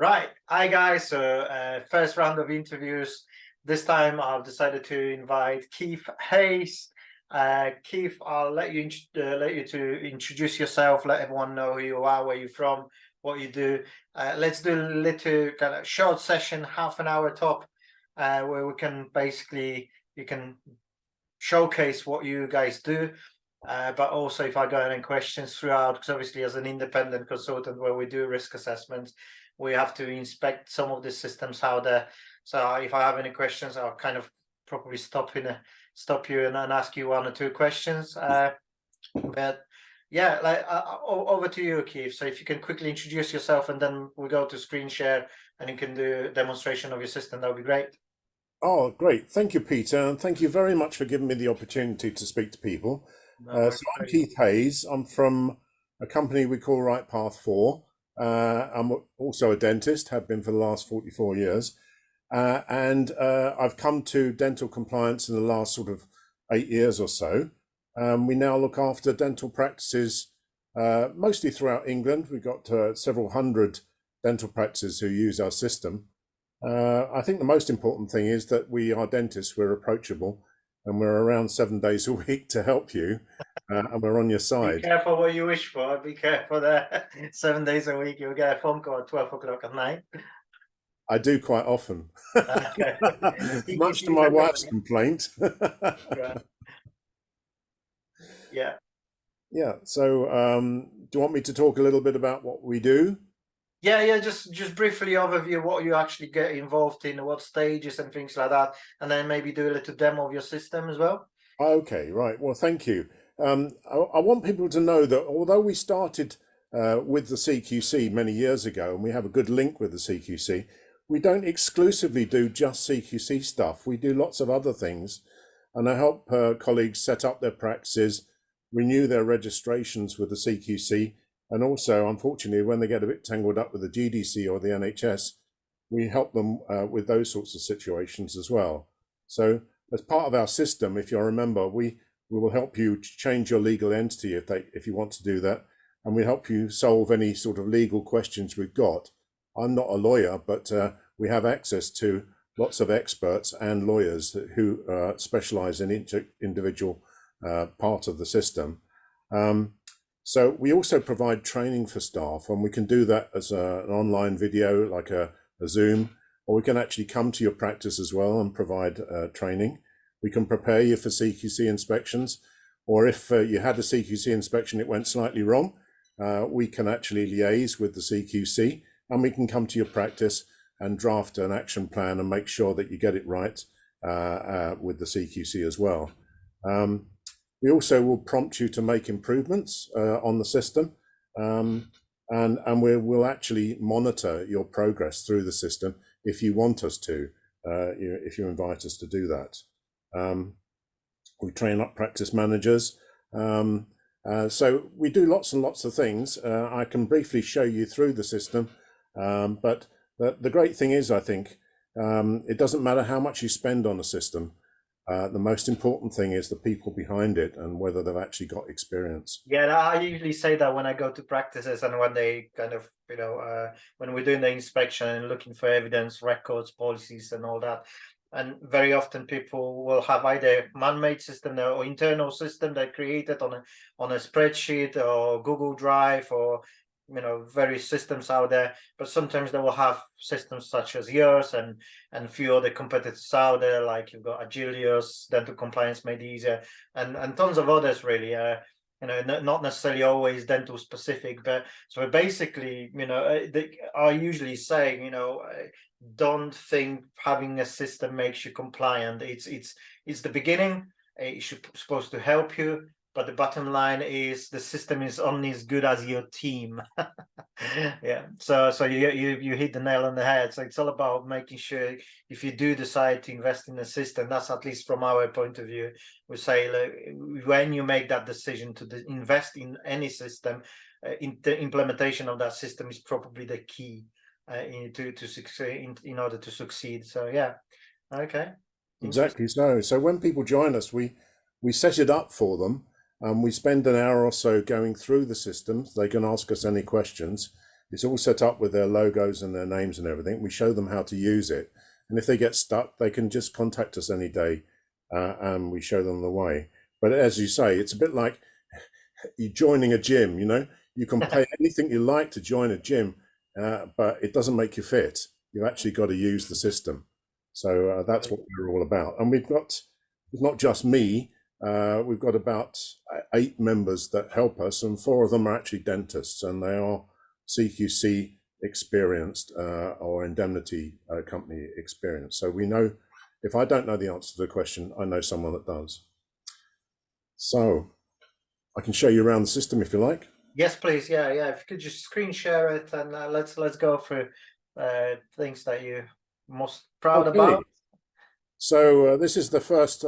Right. Hi, guys. So, first round of interviews. This time, I've decided to invite Keith Hayes. Keith, I'll let you to introduce yourself. Let everyone know who you are, where you're from, what you do. Let's do a little kind of short session, half an hour top, where we can basically you can showcase what you guys do. But also, if I got any questions throughout, because obviously, as an independent consultant, where we do risk assessments, we have to inspect some of the systems how they're. So if I have any questions, I'll kind of probably stop you and ask you one or two questions. But yeah, over to you, Keith. So if you can quickly introduce yourself, and then we go to screen share, and you can do a demonstration of your system. That would be great. Oh, great. Thank you, Peter. And thank you very much for giving me the opportunity to speak to people. No, So I'm Keith Hayes. I'm from a company we call RightPath 4. I'm also a dentist, have been for the last 44 years. And I've come to dental compliance in the last sort of 8 years or so. We now look after dental practices, mostly throughout England. We've got several hundred dental practices who use our system. I think the most important thing is that we are dentists, we're approachable, and we're around 7 days a week to help you, and we're on your Be side. careful what you wish for. Be careful that 7 days a week you'll get a phone call at 12 o'clock at night. I do quite often, Okay. much to my wife's complaint. Right. Yeah. Yeah, so do you want me to talk a little bit about what we do? Yeah, just briefly overview what you actually get involved in, what stages and things like that, and then maybe do a little demo of your system as well. Okay, right. Well, thank you. I want people to know that although we started with the CQC many years ago, and we have a good link with the CQC, we don't exclusively do just CQC stuff. We do lots of other things, and I help colleagues set up their practices, renew their registrations with the CQC, and also, unfortunately, when they get a bit tangled up with the GDC or the NHS, we help them with those sorts of situations as well. So as part of our system, if you'll remember, we will help you change your legal entity if you want to do that, and we help you solve any sort of legal questions we've got. I'm not a lawyer, but we have access to lots of experts and lawyers who specialize in each individual part of the system. So we also provide training for staff, and we can do that as an online video, like a Zoom, or we can actually come to your practice as well and provide training. We can prepare you for CQC inspections, or if you had a CQC inspection, it went slightly wrong, we can actually liaise with the CQC, and we can come to your practice and draft an action plan and make sure that you get it right with the CQC as well. We also will prompt you to make improvements on the system, and we'll actually monitor your progress through the system if you want us to, if you invite us to do that. We train up practice managers. So we do lots and lots of things. I can briefly show you through the system, but the great thing is, I think, it doesn't matter how much you spend on a system. The most important thing is the people behind it and whether they've actually got experience. Yeah, I usually say that when I go to practices and when they kind of, when we're doing the inspection and looking for evidence, records, policies and all that. And very often people will have either man-made system or internal system they created on a spreadsheet or Google Drive or various systems out there, but sometimes they will have systems such as yours and a few other competitors out there, like you've got Agilios, Dental Compliance Made Easier, and tons of others really. Not necessarily always dental specific, but so basically, they are usually saying, don't think having a system makes you compliant. It's the beginning. It's supposed to help you. But the bottom line is the system is only as good as your team. Yeah. So you hit the nail on the head. So it's all about making sure if you do decide to invest in a system, that's at least from our point of view, we say when you make that decision to invest in any system, in the implementation of that system is probably the key to succeed in order to succeed. So yeah. Okay. Exactly so. So when people join us, we set it up for them. We spend an hour or so going through the systems. They can ask us any questions. It's all set up with their logos and their names and everything. We show them how to use it. And if they get stuck, they can just contact us any day, and we show them the way. But as you say, it's a bit like you joining a gym, you know, you can pay anything you like to join a gym, but it doesn't make you fit. You've actually got to use the system. So that's what we're all about. And we've got, it's not just me, we've got about 8 members that help us, and 4 of them are actually dentists, and they are CQC experienced or indemnity company experienced. So we know, if I don't know the answer to the question, I know someone that does. So I can show you around the system if you like. Yes, please. Yeah. If you could just screen share it, and let's go through things that you're most proud about. So this is the first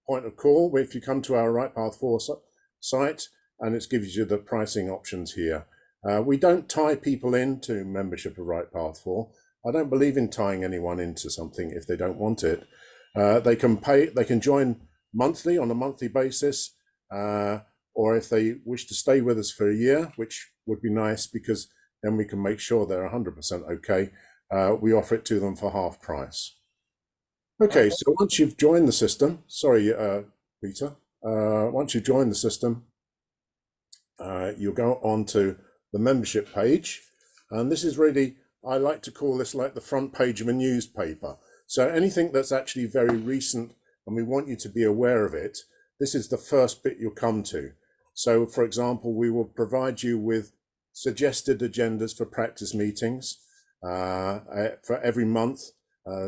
point of call. If you come to our RightPath4 site, and it gives you the pricing options here. We don't tie people into membership of RightPath4. I don't believe in tying anyone into something if they don't want it. They can pay. They can join monthly on a monthly basis, or if they wish to stay with us for a year, which would be nice because then we can make sure they're 100% okay. We offer it to them for half price. Okay, so once you've joined the system, sorry, Peter, once you've joined the system, you'll go on to the membership page. And this is really, I like to call this like the front page of a newspaper. So anything that's actually very recent and we want you to be aware of it, this is the first bit you'll come to. So for example, we will provide you with suggested agendas for practice meetings for every month,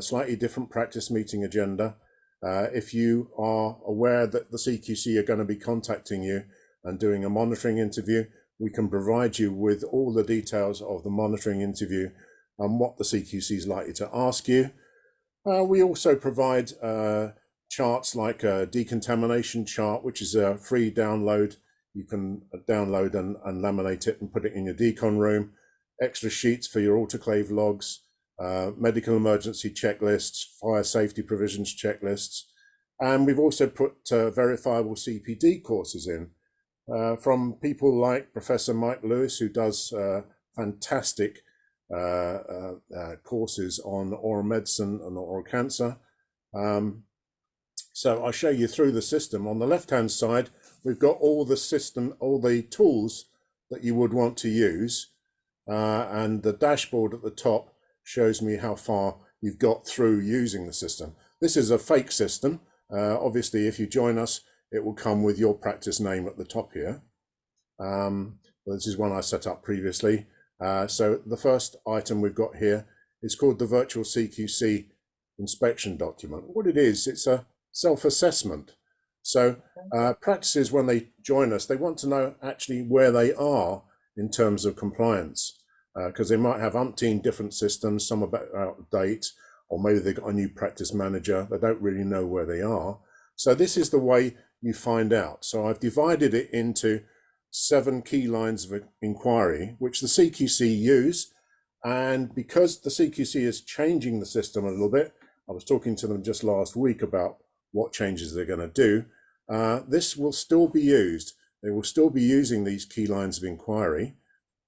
slightly different practice meeting agenda. If you are aware that the CQC are going to be contacting you and doing a monitoring interview, we can provide you with all the details of the monitoring interview and what the CQC is likely to ask you. We also provide charts like a decontamination chart, which is a free download. You can download and laminate it and put it in your decon room. Extra sheets for your autoclave logs, medical emergency checklists, fire safety provisions checklists. And we've also put verifiable CPD courses in from people like Professor Mike Lewis, who does fantastic courses on oral medicine and oral cancer. So I'll show you through the system. On the left-hand side, we've got all the tools that you would want to use. And the dashboard at the top shows me how far you've got through using the system. This is a fake system. Obviously, if you join us, it will come with your practice name at the top here. This is one I set up previously. So the first item we've got here is called the virtual CQC inspection document. What it is, it's a self-assessment. So practices, when they join us, they want to know actually where they are in terms of compliance, because they might have umpteen different systems, some are out of date, or maybe they've got a new practice manager, they don't really know where they are. So this is the way you find out. So I've divided it into 7 key lines of inquiry, which the CQC use. And because the CQC is changing the system a little bit, I was talking to them just last week about what changes they're going to do. This will still be used. They will still be using these key lines of inquiry.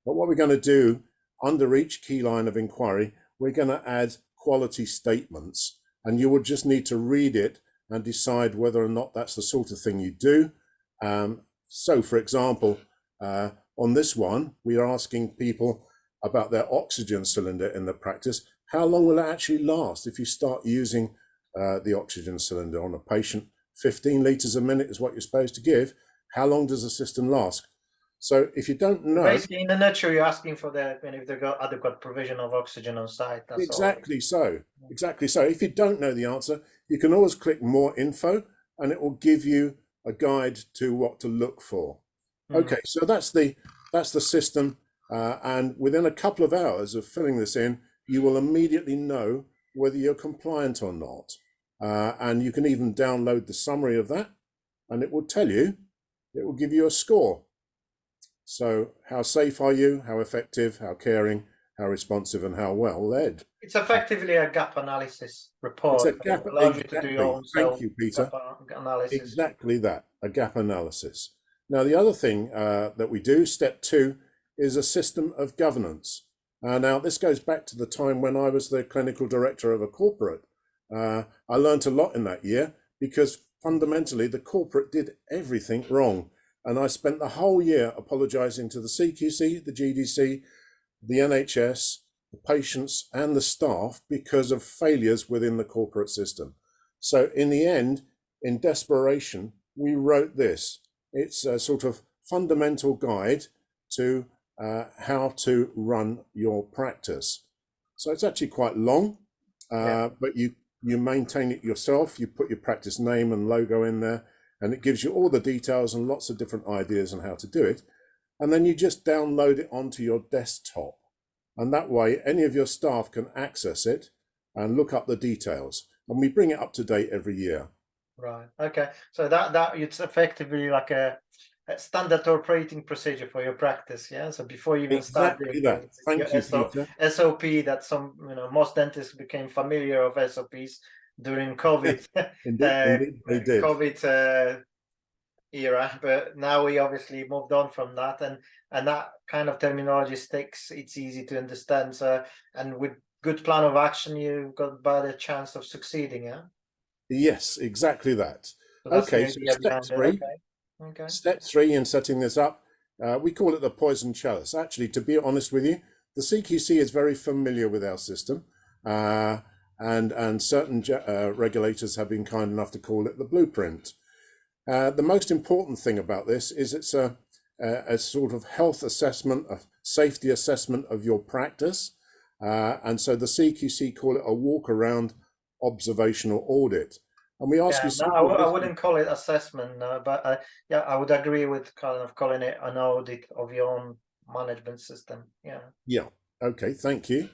But what we're going to do under each key line of inquiry, we're going to add quality statements. And you would just need to read it and decide whether or not that's the sort of thing you do. So, for example, on this one, we are asking people about their oxygen cylinder in the practice. How long will it actually last if you start using the oxygen cylinder on a patient? 15 litres a minute is what you're supposed to give. How long does the system last? So if you don't know... Basically, in the nutshell, you're asking for if they've got adequate provision of oxygen on site. That's exactly all. So. Exactly so. If you don't know the answer, you can always click more info and it will give you a guide to what to look for. Okay, so that's the system, and within a couple of hours of filling this in, you will immediately know whether you're compliant or not. And you can even download the summary of that, and it will tell you, it will give you a score. So how safe are you, how effective, how caring, how responsive, and how well led. It's effectively a gap analysis report. It's a gap, allows you to do your own Thank you, Peter. Gap analysis. Exactly that, a gap analysis. Now, the other thing that we do, step 2, is a system of governance. Now, this goes back to the time when I was the clinical director of a corporate. I learned a lot in that year because fundamentally the corporate did everything wrong. And I spent the whole year apologising to the CQC, the GDC, the NHS, the patients and the staff because of failures within the corporate system. So in the end, in desperation, we wrote this. It's a sort of fundamental guide to how to run your practice. So it's actually quite long, but you maintain it yourself. You put your practice name and logo in there, and it gives you all the details and lots of different ideas on how to do it. And then you just download it onto your desktop. And that way, any of your staff can access it and look up the details. And we bring it up to date every year. Right. Okay. So that it's effectively like a standard operating procedure for your practice. Yeah. So before you even start Exactly that. Thank you, Peter. SOP that most dentists became familiar of SOPs during COVID. Indeed, they did. COVID era, but now we obviously moved on from that, and that kind of terminology sticks. It's easy to understand. So, and with good plan of action, you've got better chance of succeeding. Yeah. Yes, exactly that. So Okay, so step three. Okay. Step three in setting this up, we call it the poison chalice. Actually, to be honest with you, the CQC is very familiar with our system, and certain regulators have been kind enough to call it the blueprint. The most important thing about this is it's a sort of health assessment, a safety assessment of your practice, and so the CQC call it a walk-around observational audit. And we ask you. No, I wouldn't call it assessment, but yeah, I would agree with kind of calling it an audit of your own management system. Yeah. Yeah. Okay. Thank you.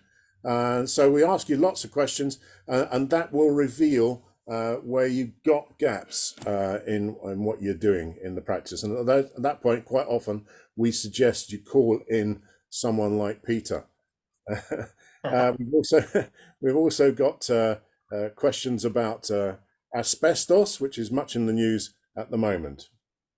So we ask you lots of questions, and that will reveal where you got gaps in what you're doing in the practice. And at that point, quite often, we suggest you call in someone like Peter. We've also got questions about asbestos, which is much in the news at the moment.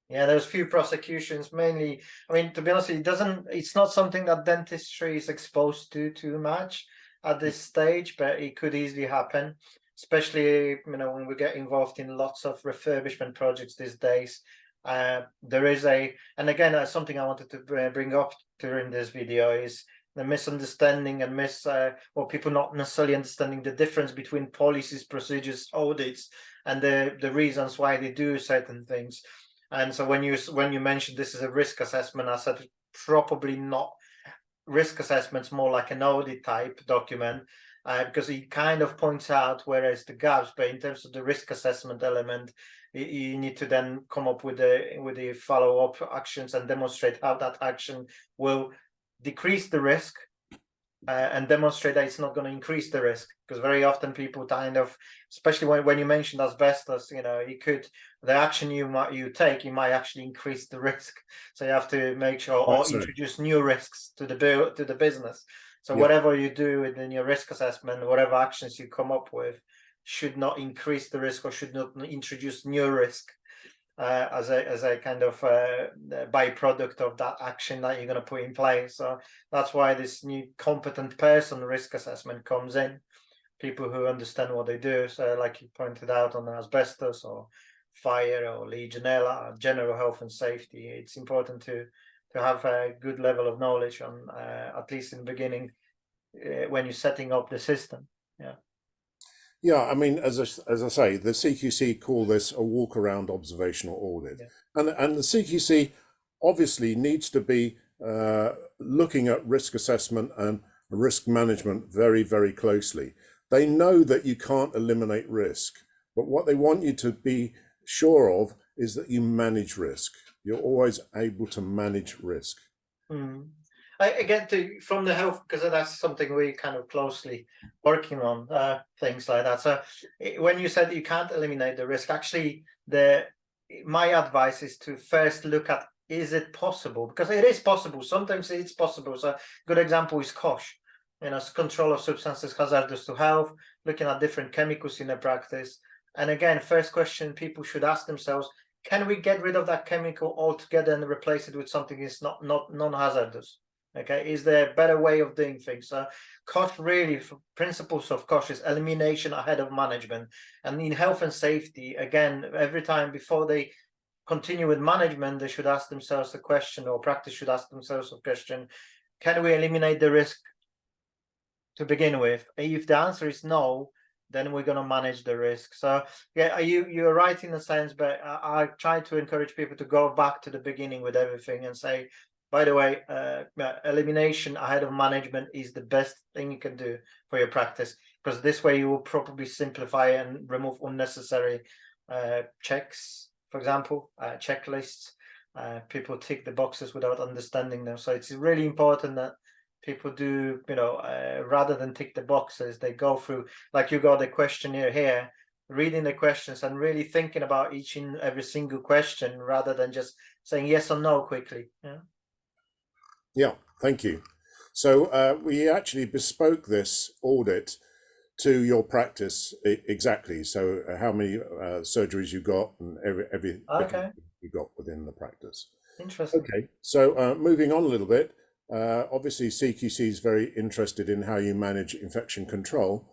Yeah, there's few prosecutions, mainly. I mean, to be honest, it's not something that dentistry is exposed to too much at this stage, but it could easily happen, especially when we get involved in lots of refurbishment projects these days. There is and again, something I wanted to bring up during this video is the misunderstanding and people not necessarily understanding the difference between policies, procedures, audits, and the reasons why they do certain things. And so when you mentioned this is a risk assessment, I said probably not. Risk assessment's more like an audit type document, because it kind of points out where is the gaps. But in terms of the risk assessment element, you need to then come up with the follow-up actions and demonstrate how that action will decrease the risk and demonstrate that it's not going to increase the risk. Because very often people kind of, especially when you mentioned asbestos, the action you take, you might actually increase the risk. So you have to make sure or introduce new risks to the business. So whatever you do within your risk assessment, whatever actions you come up with, should not increase the risk or should not introduce new risk as a kind of byproduct of that action that you're going to put in place. So that's why this new competent person risk assessment comes in. People who understand what they do. So like you pointed out on asbestos or fire or Legionella, or general health and safety, it's important to have a good level of knowledge on at least in the beginning when you're setting up the system. Yeah, I mean, as I say, the CQC call this a walk-around observational audit, and the CQC obviously needs to be looking at risk assessment and risk management very, very closely. They know that you can't eliminate risk, but what they want you to be sure of is that you manage risk. You're always able to manage risk. Again, from the health, because that's something we kind of closely working on, things like that. So when you said you can't eliminate the risk, actually, my advice is to first look at, is it possible? Because it is possible. Sometimes it's possible. So a good example is COSH, control of substances hazardous to health, looking at different chemicals in the practice. And again, first question people should ask themselves, can we get rid of that chemical altogether and replace it with something that's not non-hazardous? Okay, is there a better way of doing things? So cost really, principles of cost is elimination ahead of management. And in health and safety, again, every time before they continue with management, they should ask themselves a question, or practice should ask themselves a question: can we eliminate the risk to begin with? If the answer is no, then we're going to manage the risk. So yeah, you're right in a sense, but I try to encourage people to go back to the beginning with everything and say, by the way, elimination ahead of management is the best thing you can do for your practice, because this way you will probably simplify and remove unnecessary checks, for example, checklists. People tick the boxes without understanding them. So it's really important that people do, rather than tick the boxes, they go through, like you got the questionnaire here, reading the questions and really thinking about each and every single question, rather than just saying yes or no quickly. Yeah, thank you. So we actually bespoke this audit to your practice exactly. So how many surgeries you got and every Okay, you got within the practice. interesting. Okay, so moving on a little bit, obviously CQC is very interested in how you manage infection control.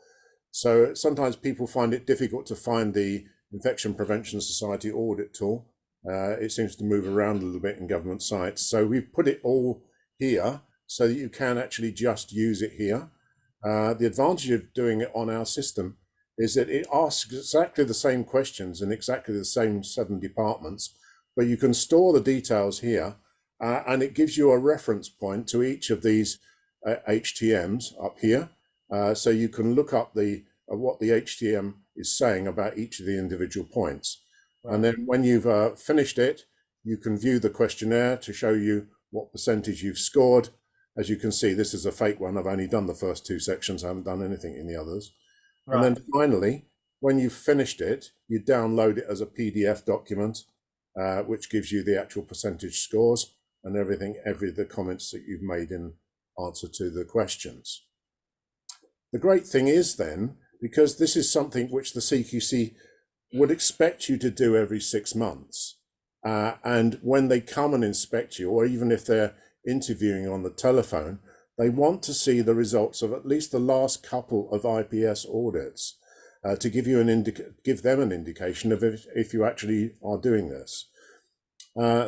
So sometimes people find it difficult to find the Infection Prevention Society audit tool. It seems to move around a little bit in government sites. So we've put it all here so that you can actually just use it here. The advantage of doing it on our system is that it asks exactly the same questions in exactly the same 7 departments, but you can store the details here, and it gives you a reference point to each of these HTMs up here. So you can look up what the HTM is saying about each of the individual points. Right. And then when you've finished it, you can view the questionnaire to show you what percentage you've scored. As you can see, this is a fake one. I've only done the first 2 sections. I haven't done anything in the others. Right. And then finally, when you've finished it, you download it as a PDF document, which gives you the actual percentage scores and everything, the comments that you've made in answer to the questions. The great thing is then, because this is something which the CQC would expect you to do every 6 months, and when they come and inspect you, or even if they're interviewing on the telephone, they want to see the results of at least the last couple of IPS audits to give you give them an indication of if you actually are doing this.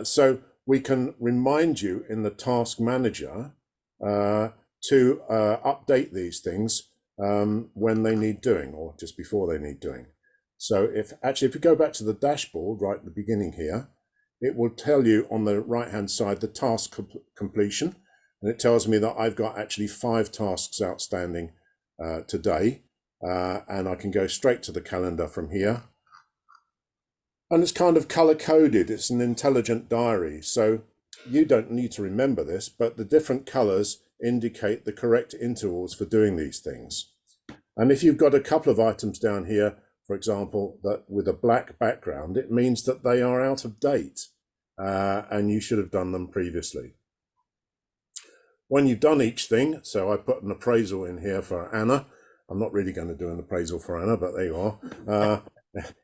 So we can remind you in the task manager to update these things when they need doing, or just before they need doing. So if you go back to the dashboard right at the beginning here, it will tell you on the right hand side the task completion, and it tells me that I've got actually 5 tasks outstanding today, and I can go straight to the calendar from here. And it's kind of color coded. It's an intelligent diary. So you don't need to remember this, but the different colors indicate the correct intervals for doing these things. And if you've got a couple of items down here, for example, that with a black background, it means that they are out of date and you should have done them previously. When you've done each thing, so I put an appraisal in here for Anna. I'm not really going to do an appraisal for Anna, but there you are.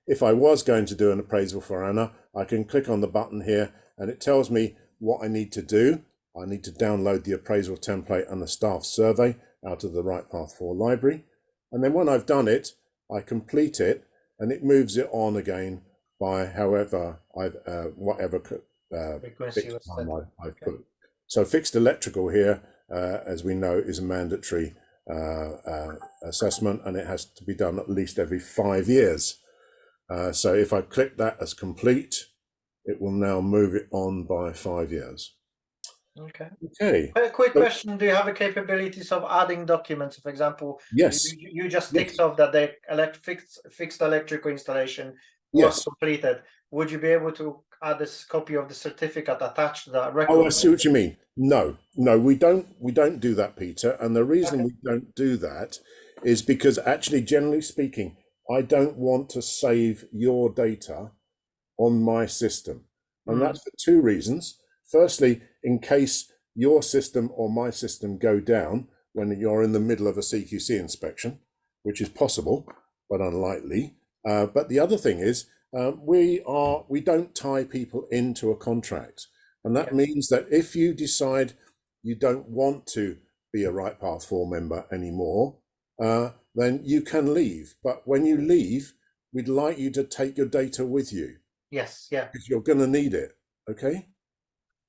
If I was going to do an appraisal for Anna, I can click on the button here and it tells me what I need to do. I need to download the appraisal template and the staff survey out of the RightPath 4 library. And then when I've done it, I complete it and it moves it on again by however whatever Frequency was set. I've put. So fixed electrical here, as we know, is a mandatory assessment, and it has to be done at least every 5 years. So if I click that as complete, it will now move it on by 5 years. Okay. Okay. A quick question: do you have the capabilities of adding documents? For example, yes, you just ticked off that the fixed electrical installation was completed. Would you be able to add this copy of the certificate attached to that record? Oh, I see what you mean. No, we don't do that, Peter. And the reason we don't do that is because actually, generally speaking, I don't want to save your data on my system. And that's for 2 reasons. Firstly, in case your system or my system go down when you're in the middle of a CQC inspection, which is possible, but unlikely. But the other thing is, we don't tie people into a contract. And that means that if you decide you don't want to be a RightPath 4 member anymore, then you can leave. But when you leave, we'd like you to take your data with you. Yes, yeah. Because you're going to need it. Okay.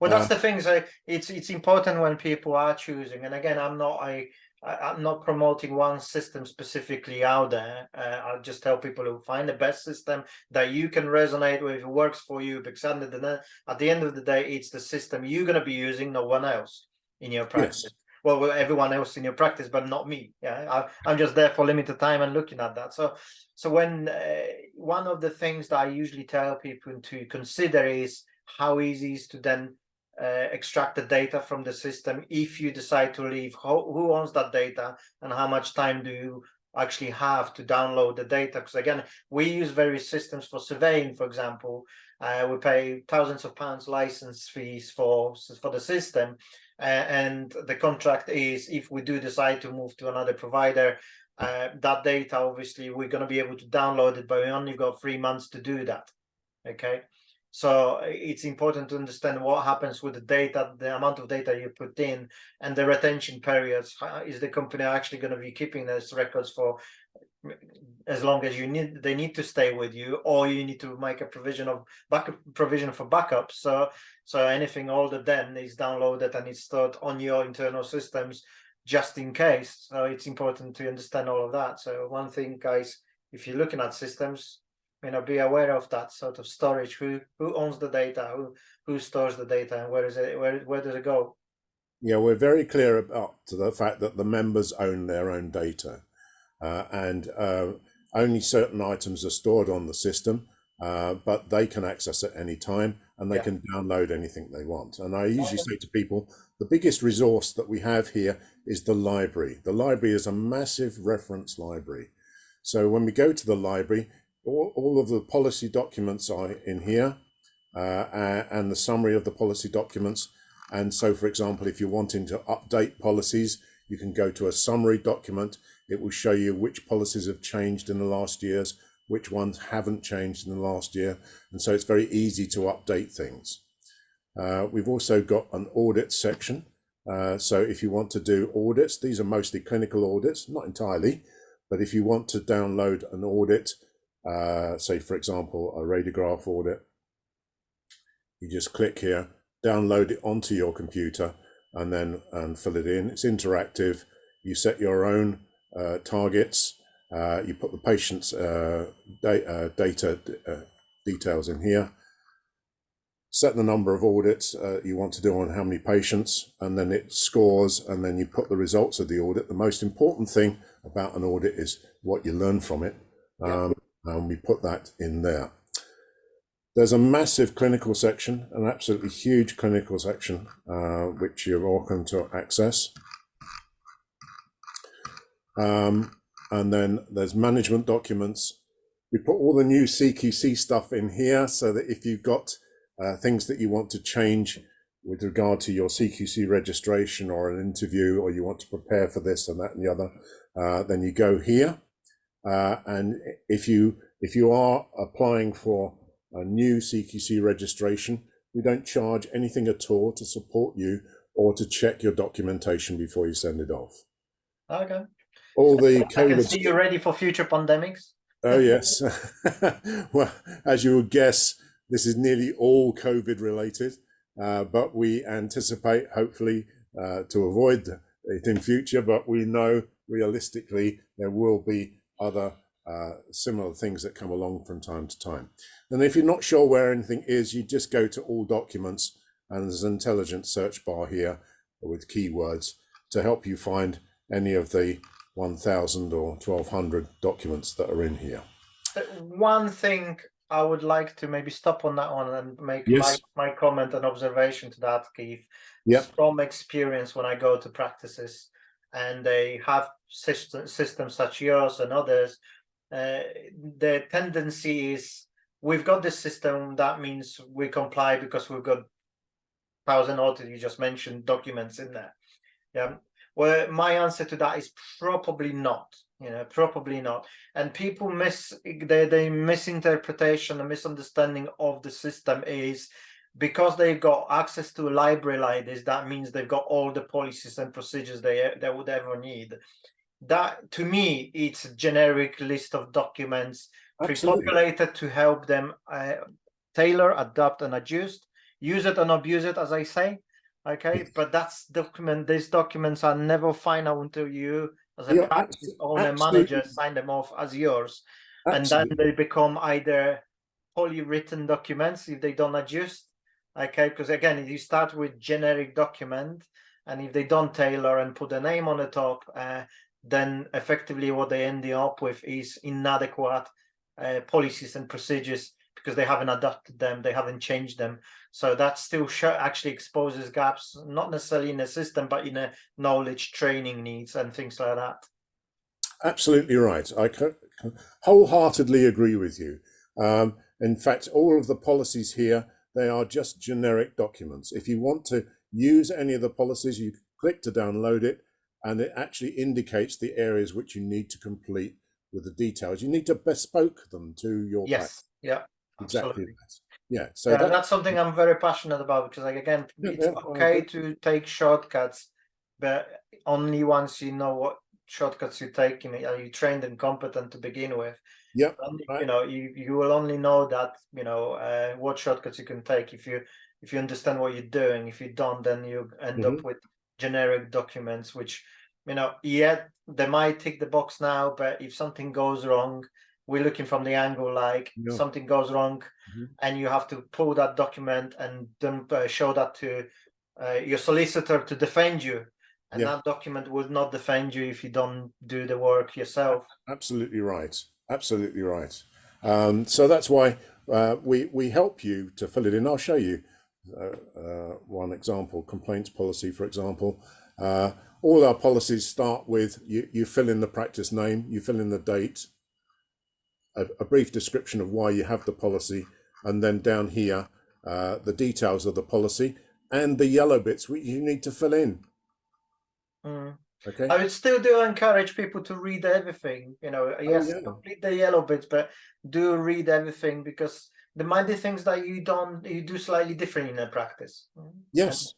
Well, that's the thing. So it's important when people are choosing. And again, I'm not promoting one system specifically out there. I'll just tell people to find the best system that you can resonate with, works for you. Because at the end of the day, it's the system you're going to be using, no one else in your practice. Yes. Well, everyone else in your practice, but not me. Yeah, I'm just there for limited time and looking at that. So when one of the things that I usually tell people to consider is how easy is to then extract the data from the system if you decide to leave. Who owns that data, and how much time do you actually have to download the data? Because again, we use various systems for surveying, for example. We pay thousands of pounds license fees for the system, and the contract is, if we do decide to move to another provider, that data, obviously we're going to be able to download it, but we only got 3 months to do that. Okay. So it's important to understand what happens with the data, the amount of data you put in, and the retention periods. Is the company actually going to be keeping those records for as long as they need to stay with you, or you need to make a provision for backup. So anything older then is downloaded and it's stored on your internal systems just in case. So it's important to understand all of that. So one thing, guys, if you're looking at systems, be aware of that sort of storage. Who owns the data? Who stores the data, and where is it? Where does it go? Yeah, we're very clear about the fact that the members own their own data, and only certain items are stored on the system, but they can access at any time, and they can download anything they want. And I usually say to people, the biggest resource that we have here is the library. The library is a massive reference library. So when we go to the library, all of the policy documents are in here, and the summary of the policy documents. And so, for example, if you're wanting to update policies, you can go to a summary document. It will show you which policies have changed in the last years, which ones haven't changed in the last year. And so it's very easy to update things. We've also got an audit section. So if you want to do audits, these are mostly clinical audits, not entirely, but if you want to download an audit, say, for example, a radiograph audit, you just click here, download it onto your computer, and then fill it in. It's interactive. You set your own targets. You put the patient's data details in here, set the number of audits you want to do on how many patients, and then it scores, and then you put the results of the audit. The most important thing about an audit is what you learn from it. And we put that in there. There's a massive clinical section, an absolutely huge clinical section, which you're welcome to access. And then there's management documents. We put all the new CQC stuff in here, so that if you've got things that you want to change with regard to your CQC registration or an interview, or you want to prepare for this and that and the other, then you go here. And if you are applying for a new CQC registration, we don't charge anything at all to support you or to check your documentation before you send it off. Okay. All the I can see you're ready for future pandemics. Oh yes. Well, as you would guess, this is nearly all COVID related, but we anticipate hopefully to avoid it in future, but we know realistically there will be other similar things that come along from time to time. And if you're not sure where anything is, you just go to all documents, and there's an intelligent search bar here with keywords to help you find any of the 1,000 or 1,200 documents that are in here. One thing I would like to maybe stop on that one and make my comment and observation to that, Keith. Yeah. From experience, when I go to practices and they have systems such yours and others, the tendency is, we've got this system, that means we comply because we've got 1,000 audit, you just mentioned, documents in there. Yeah. Well, my answer to that is probably not. Probably not. And people the misinterpretation, the misunderstanding of the system is because they've got access to a library like this, that means they've got all the policies and procedures they would ever need. That, to me, it's a generic list of documents pre-populated to help them tailor, adapt, and adjust, use it and abuse it, as I say. Okay, but that's document. These documents are never final until you, as a practice owner, manager, sign them off as yours, and then they become either poorly written documents if they don't adjust. Okay, because again, if you start with generic document, and if they don't tailor and put a name on the top, then effectively what they end up with is inadequate policies and procedures, because they haven't adapted them, they haven't changed them. So that still actually exposes gaps, not necessarily in the system, but in a knowledge, training needs and things like that. Absolutely right. I wholeheartedly agree with you. In fact, all of the policies here, they are just generic documents. If you want to use any of the policies, you click to download it, and it actually indicates the areas which you need to complete with the details. You need to bespoke them to your practice. Yeah, exactly. Absolutely. Yeah, so yeah, that's something I'm very passionate about, because, like, again, it's okay to take shortcuts, but only once you know what shortcuts you're taking, are you trained and competent to begin with. Yeah, you know, you will only know that, you know, what shortcuts you can take if you understand what you're doing. If you don't, then you end up with generic documents, which, you know, they might tick the box now, but if something goes wrong, we're looking from the angle like something goes wrong, and you have to pull that document and then show that to your solicitor to defend you, and that document will not defend you if you don't do the work yourself. Absolutely right. Absolutely right. So that's why we help you to fill it in. I'll show you one example, complaints policy, for example. All our policies start with you fill in the practice name, you fill in the date, a brief description of why you have the policy, and then down here, the details of the policy and the yellow bits which you need to fill in. Okay. I would still do encourage people to read everything, you know. Yes, complete the yellow bits, but do read everything, because there might be things that you do slightly different in a practice. Yes.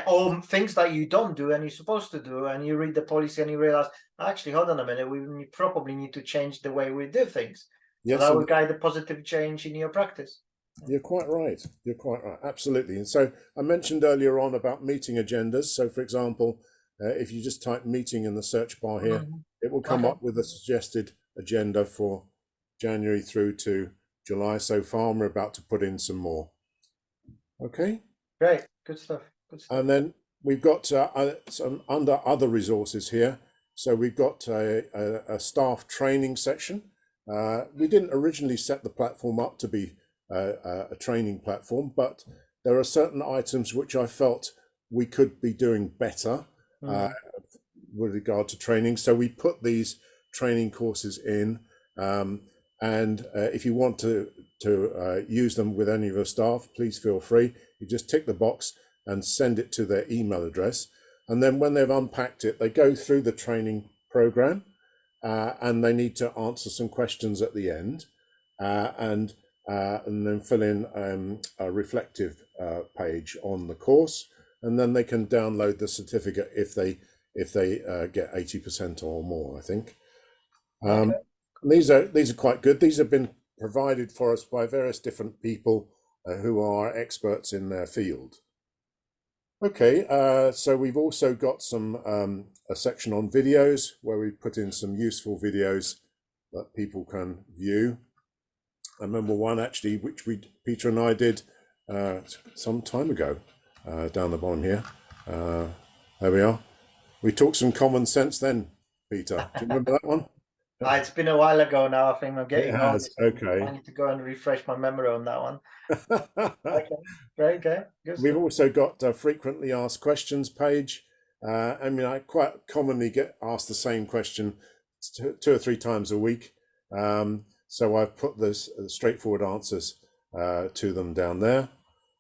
Or things that you don't do and you're supposed to do, and you read the policy and you realize, actually, hold on a minute, we probably need to change the way we do things. So that will guide the positive change in your practice. You're quite right. You're quite right. Absolutely. And so I mentioned earlier on about meeting agendas. So, for example, if you just type meeting in the search bar here, it will come up with a suggested agenda for January through to July so far, and we're about to put in some more. Okay. Great. Good stuff. And then we've got some under other resources here. So we've got a staff training section. We didn't originally set the platform up to be a training platform, but there are certain items which I felt we could be doing better with regard to training. So we put these training courses in, and if you want to use them with any of your staff, please feel free. You just tick the box and send it to their email address. And then when they've unpacked it, they go through the training program, and they need to answer some questions at the end, and then fill in a reflective page on the course, and then they can download the certificate if they get 80% or more, I think. These are quite good. These have been provided for us by various different people who are experts in their field. Okay, so we've also got some a section on videos where we put in some useful videos that people can view. I remember one actually, which Peter and I did some time ago, down the bottom here. There we are. We talked some common sense then, Peter. Do you remember that one? It's been a while ago now. I think I'm getting on. Okay. I need to go and refresh my memory on that one. Okay, great. Good We've stuff. also got a frequently asked questions page. I mean, I quite commonly get asked the same question 2 or 3 times a week. So I've put this straightforward answers to them down there.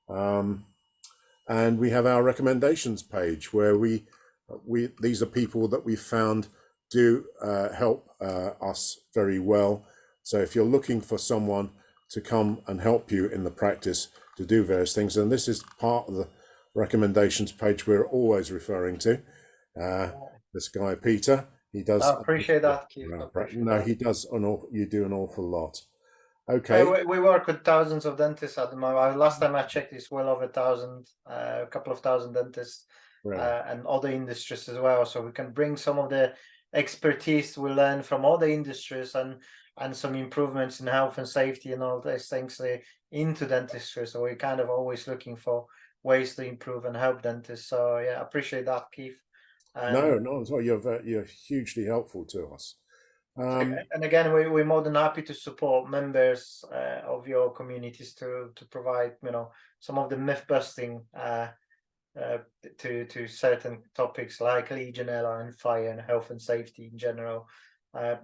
And we have our recommendations page where these are people that we found do help us very well. So if you're looking for someone to come and help you in the practice, to do various things. And this is part of the recommendations page we're always referring to. This guy, Peter, he does. I appreciate that, Keith. I appreciate No, that. he does you do an awful lot. Yeah, Okay. we work with thousands of dentists at the moment. Last time I checked, it's well over 1,000, a couple of thousand dentists, Really? and other industries as well. So we can bring some of the expertise we learn from other industries and some improvements in health and safety and all these things into dentistry. So we're kind of always looking for ways to improve and help dentists. So yeah, I appreciate that, Keith. No, And not at all. You're hugely helpful to us. and again, we're more than happy to support members of your communities to provide, some of the myth busting to certain topics like Legionella and fire and health and safety in general.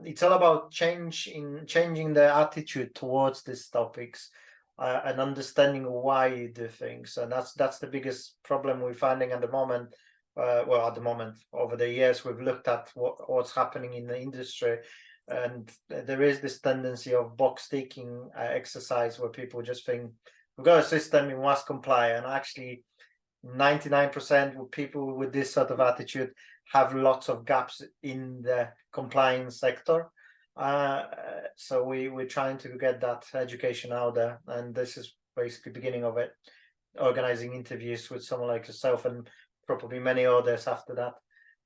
It's all about changing the attitude towards these topics and understanding why you do things, and that's the biggest problem we're finding at the moment. Well, at the moment, over the years, we've looked at what's happening in the industry, and there is this tendency of box ticking exercise where people just think we've got a system, we must comply, and actually 99% of people with this sort of attitude have lots of gaps in the compliance sector. So we're trying to get that education out there, and this is basically beginning of it, organizing interviews with someone like yourself and probably many others after that,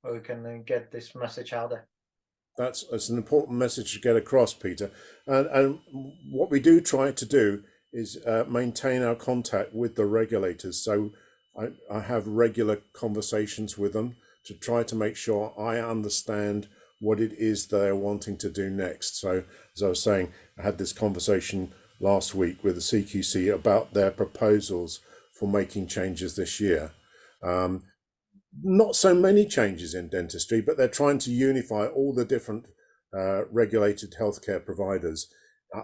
where we can get this message out there. That's an important message to get across, Peter. And what we do try to do is maintain our contact with the regulators. So I have regular conversations with them to try to make sure I understand what it is they're wanting to do next. So as I was saying, I had this conversation last week with the CQC about their proposals for making changes this year. Not so many changes in dentistry, but they're trying to unify all the different regulated healthcare providers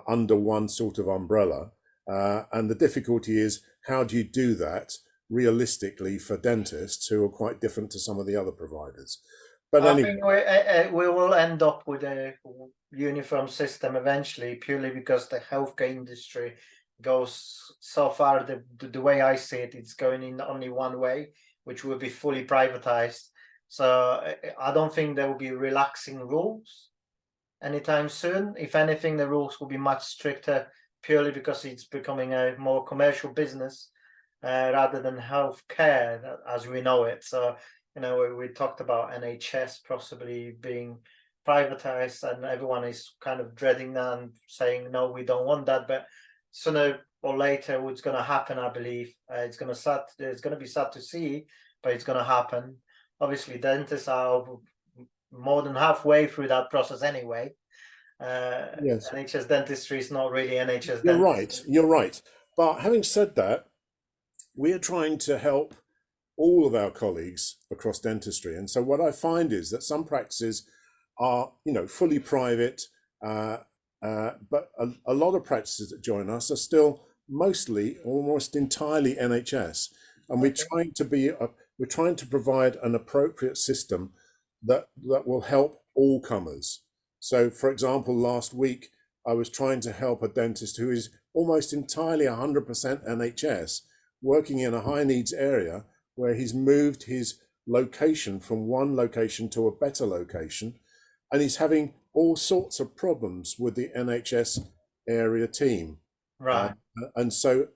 under one sort of umbrella. And the difficulty is, how do you do that realistically for dentists who are quite different to some of the other providers? But I anyway, think we will end up with a uniform system eventually, purely because the healthcare industry goes so far. The way I see it, it's going in only one way, which will be fully privatized. So I don't think there will be relaxing rules anytime soon. If anything, the rules will be much stricter, purely because it's becoming a more commercial business rather than healthcare as we know it. So we talked about NHS possibly being privatized, and everyone is kind of dreading that and saying, no, we don't want that. But sooner or later, what's going to happen, I believe, it's going to be sad to see, but it's going to happen. Obviously, dentists are more than halfway through that process anyway. yes, NHS dentistry is not really NHS you're dentistry. right. You're right. But having said that, we are trying to help all of our colleagues across dentistry. And so what I find is that some practices are, fully private, but a lot of practices that join us are still mostly, almost entirely NHS. And we're trying to provide an appropriate system that will help all comers. So, for example, last week, I was trying to help a dentist who is almost entirely 100% NHS, working in a high needs area where he's moved his location from one location to a better location, and he's having all sorts of problems with the NHS area team. Right. And so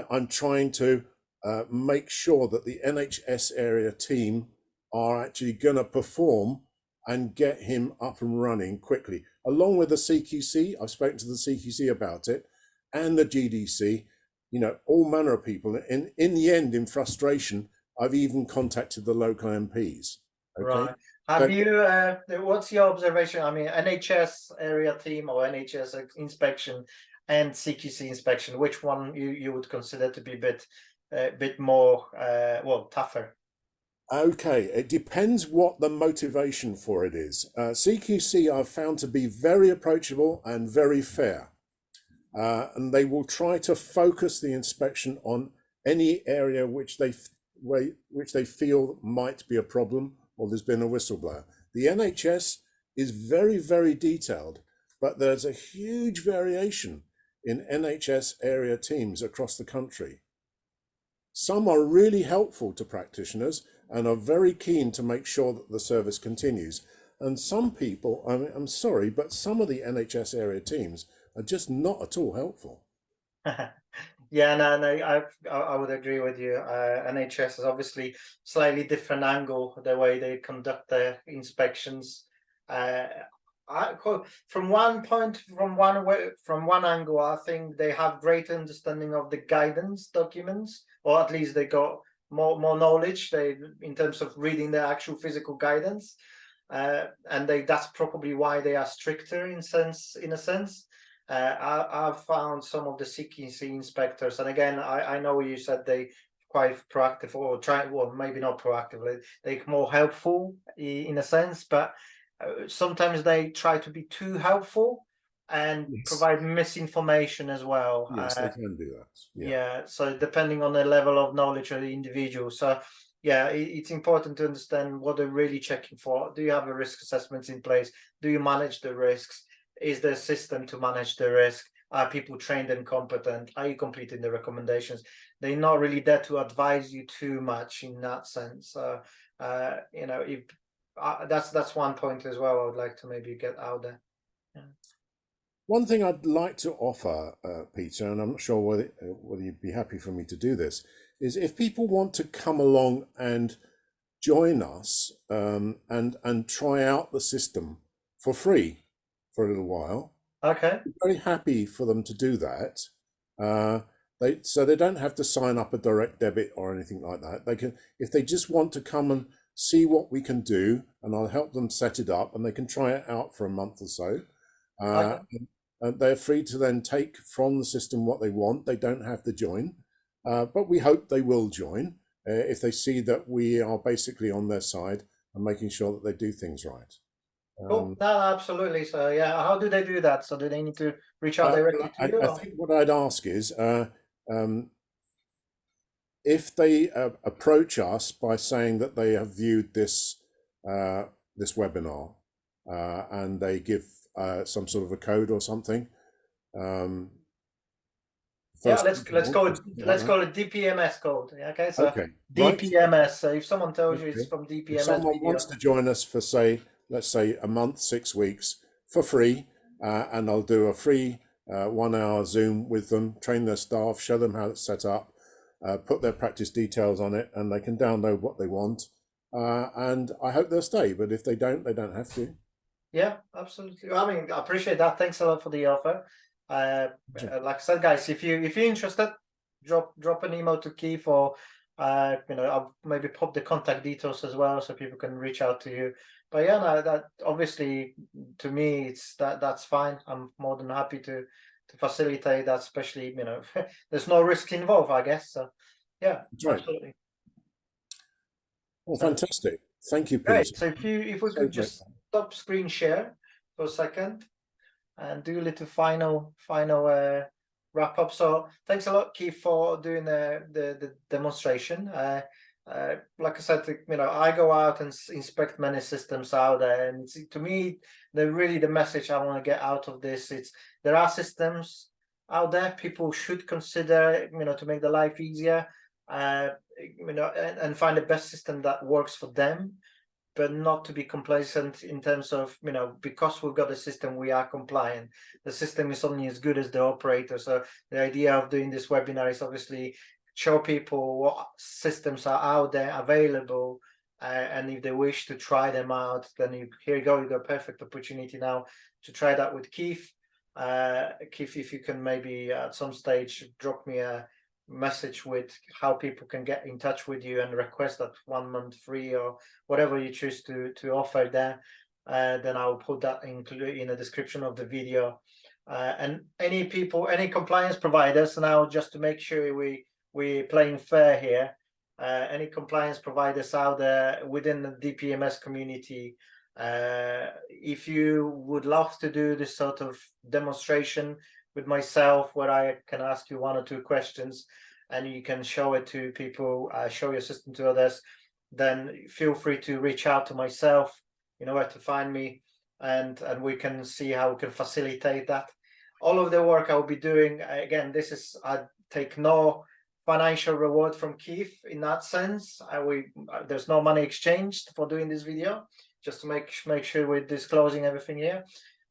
I'm trying to make sure that the NHS area team are actually going to perform and get him up and running quickly, along with the CQC. I've spoken to the CQC about it, and the GDC, all manner of people. And in the end, in frustration, I've even contacted the local MPs. Okay. Right. Have you, what's your observation? I mean, NHS area team or NHS inspection and CQC inspection, which one you would consider to be a bit more, tougher? Okay, it depends what the motivation for it is. CQC I've found to be very approachable and very fair. And they will try to focus the inspection on any area which they feel might be a problem or there's been a whistleblower. The NHS is very, very detailed, but there's a huge variation in NHS area teams across the country. Some are really helpful to practitioners and are very keen to make sure that the service continues. And some people, I mean, I'm sorry, but some of the NHS area teams are just not at all helpful. Yeah, no, I would agree with you. NHS is obviously slightly different angle the way they conduct their inspections. Uh, from one point, from one angle, I think they have great understanding of the guidance documents, or at least they got more knowledge. They in terms of reading the actual physical guidance, and that's probably why they are stricter in a sense. I've found some of the CQC inspectors, and again, I know you said they quite proactive or try, well, maybe not proactively, they're more helpful in a sense, but sometimes they try to be too helpful and Yes. provide misinformation as well. Yes, they can do that. Yeah. Yeah, so depending on the level of knowledge of the individual. So yeah, it's important to understand what they're really checking for. Do you have a risk assessment in place? Do you manage the risks? Is there a system to manage the risk? Are people trained and competent? Are you completing the recommendations? They're not really there to advise you too much in that sense. You know, if that's one point as well I would like to maybe get out there. Yeah. One thing I'd like to offer, Peter, and I'm not sure whether you'd be happy for me to do this, is if people want to come along and join us and try out the system for free for a little while, Okay. I'm very happy for them to do that. So they don't have to sign up a direct debit or anything like that. They can, if they just want to come and see what we can do, and I'll help them set it up, and they can try it out for a month or so. Okay. And they're free to then take from the system what they want. They don't have to join, but we hope they will join if they see that we are basically on their side and making sure that they do things right. Cool. No, absolutely. So yeah, how do they do that? So do they need to reach out directly to you? I Or? think what I'd ask is if they approach us by saying that they have viewed this this webinar and they give some sort of a code or something. Yeah, First let's call it DPMS code. Okay, so Okay, right. DPMS. So if someone tells you it's Okay. from If DPMS someone video, wants to join us for let's say a month, 6 weeks for free, and I'll do a free 1 hour Zoom with them, train their staff, show them how it's set up, put their practice details on it, and they can download what they want. And I hope they'll stay, but if they don't have to. yeah, absolutely. I mean, I appreciate that. Thanks a lot for the offer. Like I said, guys, if you're interested, drop an email to Keith, or you know, I'll maybe pop the contact details as well so people can reach out to you. But yeah, no, that obviously to me it's that's fine. I'm more than happy to facilitate that, especially, you know, there's no risk involved, I guess. So yeah, That's right. absolutely. Well, So fantastic. Thank you, Peter. great. So if we So could great. just stop screen share for a second and do a little final wrap up. So thanks a lot, Keith, for doing the demonstration. Like I said, you know, I go out and inspect many systems out there, and to me, the message I want to get out of this, it's there are systems out there people should consider, you know, to make their life easier, you know, and find the best system that works for them, but not to be complacent in terms of, you know, because we've got a system, we are compliant. The system is only as good as the operator. So the idea of doing this webinar is obviously show people what systems are out there available, and if they wish to try them out, then here you go, you got a perfect opportunity now to try that with Keith. Keith, if you can maybe at some stage drop me a message with how people can get in touch with you and request that 1 month free or whatever you choose to offer there, then I'll put that in the description of the video. And any compliance providers, now just to make sure we're playing fair here, any compliance providers out there within the DPMS community, if you would love to do this sort of demonstration with myself, where I can ask you 1 or 2 questions and you can show it to people, show your system to others, then feel free to reach out to myself. You know where to find me, and we can see how we can facilitate that. All of the work I will be doing, again, this is, I take no financial reward from Keith in that sense. There's no money exchanged for doing this video, just to make sure we're disclosing everything here.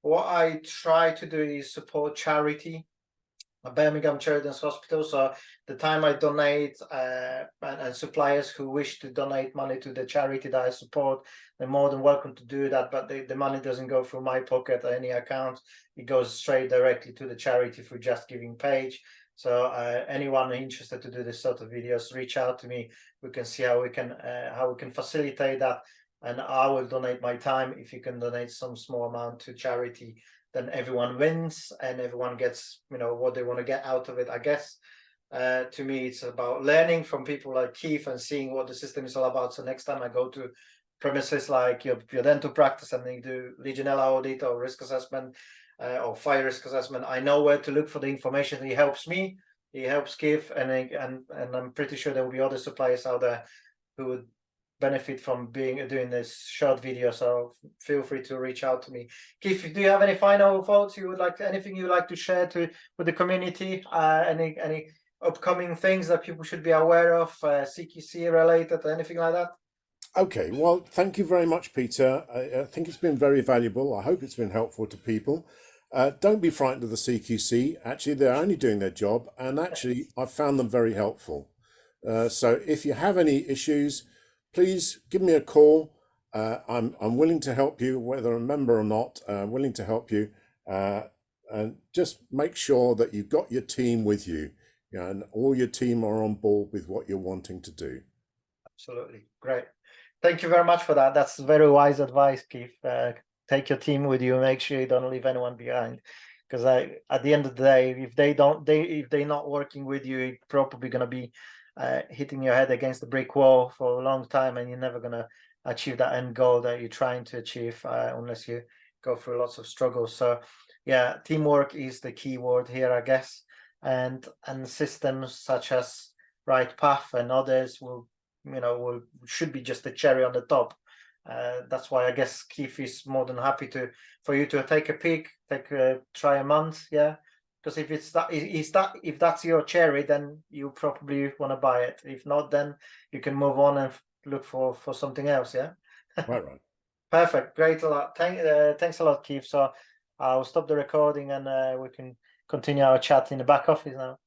What I try to do is support charity, Birmingham Children's Hospital. So the time I donate, and suppliers who wish to donate money to the charity that I support, they're more than welcome to do that, but the money doesn't go through my pocket or any account. It goes straight directly to the charity through Just Giving page. So anyone interested to do this sort of videos, reach out to me. We can see how we can facilitate that, and I will donate my time. If you can donate some small amount to charity, then everyone wins and everyone gets, you know, what they want to get out of it, I guess. To me, it's about learning from people like Keith and seeing what the system is all about. So next time I go to premises like your dental practice and you do Legionella audit or risk assessment, or fire risk assessment, I know where to look for the information. He helps me, he helps Keith, and I'm pretty sure there will be other suppliers out there who would benefit from doing this short video. So feel free to reach out to me. Keith, do you have any final thoughts anything you would like to share with the community? Any upcoming things that people should be aware of, CQC related, anything like that? Okay, well, thank you very much, Peter. I think it's been very valuable. I hope it's been helpful to people. Don't be frightened of the CQC. Actually, they're only doing their job, and actually I've found them very helpful. So if you have any issues, please give me a call. I'm willing to help you, whether a member or not. I'm willing to help you, and just make sure that you've got your team with you, and all your team are on board with what you're wanting to do. Absolutely, great. Thank you very much for that. That's very wise advice, Keith. Take your team with you. Make sure you don't leave anyone behind, because at the end of the day, if they're not working with you, you're probably going to be hitting your head against the brick wall for a long time, and you're never going to achieve that end goal that you're trying to achieve unless you go through lots of struggles. So yeah, teamwork is the key word here, I guess, and systems such as RightPath and others should be just a cherry on the top. That's why I guess Keith is more than happy for you to take a peek, try a month, yeah. Because if that's your cherry, then you probably want to buy it. If not, then you can move on and look for something else, yeah. Right. Perfect, great, a lot. Thanks a lot, Keith. So I'll stop the recording and we can continue our chat in the back office now.